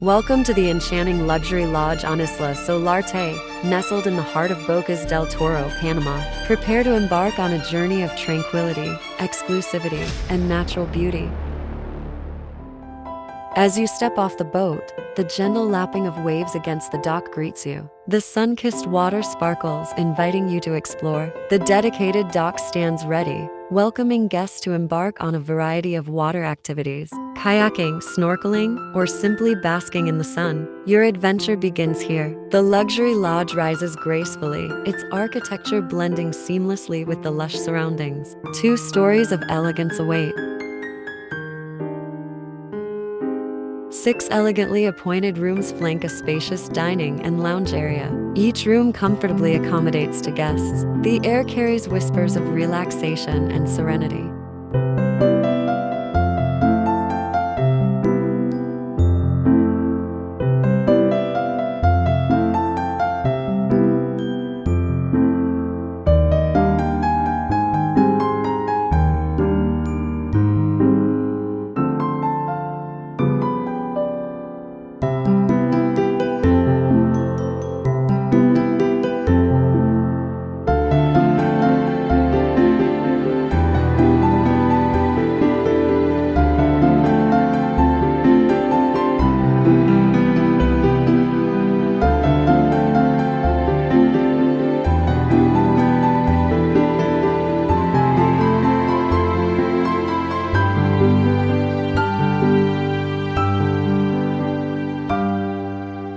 Welcome to the enchanting luxury lodge on Isla Solarte, nestled in the heart of Bocas del Toro, Panama. Prepare to embark on a journey of tranquility, exclusivity, and natural beauty. As you step off the boat, the gentle lapping of waves against the dock greets you. The sun-kissed water sparkles, inviting you to explore. The dedicated dock stands ready, welcoming guests to embark on a variety of water activities. Kayaking, snorkeling, or simply basking in the sun. Your adventure begins here. The luxury lodge rises gracefully, its architecture blending seamlessly with the lush surroundings. 2 stories of elegance await. 6 elegantly appointed rooms flank a spacious dining and lounge area. Each room comfortably accommodates to guests. The air carries whispers of relaxation and serenity.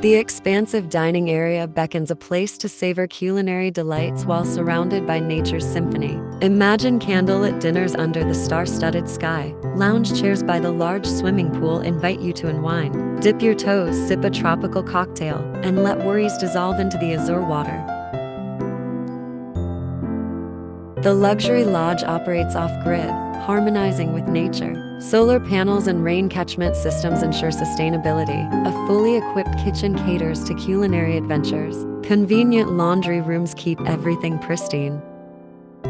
The expansive dining area beckons a place to savor culinary delights while surrounded by nature's symphony. Imagine candlelit dinners under the star-studded sky. Lounge chairs by the large swimming pool invite you to unwind. Dip your toes, sip a tropical cocktail, and let worries dissolve into the azure water. The luxury lodge operates off-grid, harmonizing with nature. Solar panels and rain catchment systems ensure sustainability. A fully equipped kitchen caters to culinary adventures. Convenient laundry rooms keep everything pristine.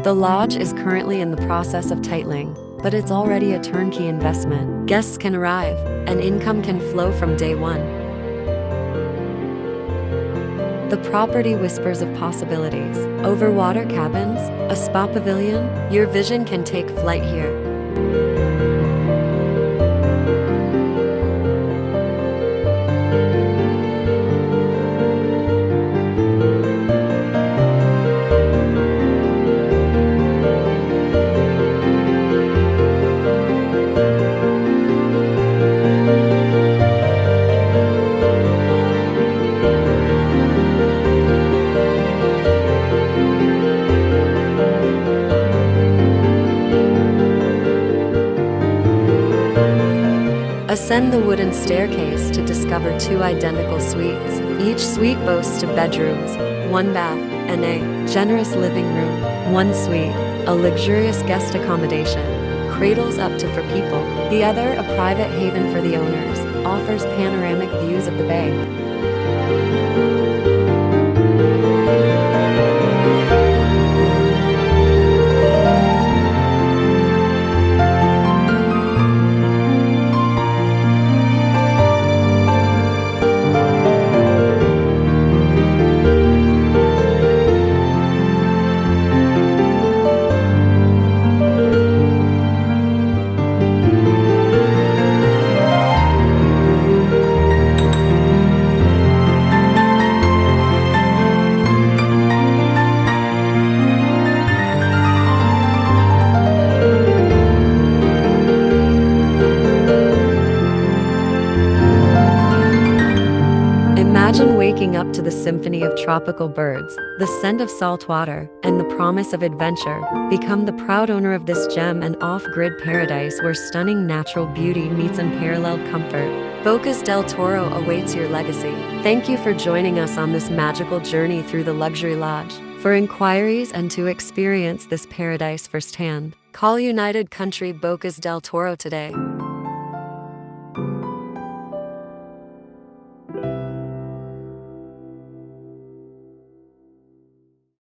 The lodge is currently in the process of titling, but it's already a turnkey investment. Guests can arrive, and income can flow from day one. The property whispers of possibilities. Overwater cabins, a spa pavilion, your vision can take flight here. Ascend the wooden staircase to discover 2 identical suites. Each suite boasts 2 bedrooms, 1 bath, and a generous living room. 1 suite, a luxurious guest accommodation, cradles up to 4 people. The other, a private haven for the owners, offers panoramic views of the bay. Imagine waking up to the symphony of tropical birds, the scent of salt water, and the promise of adventure. Become the proud owner of this gem and off-grid paradise where stunning natural beauty meets unparalleled comfort. Bocas del Toro awaits your legacy. Thank you for joining us on this magical journey through the luxury lodge. For inquiries and to experience this paradise firsthand, call United Country Bocas del Toro today.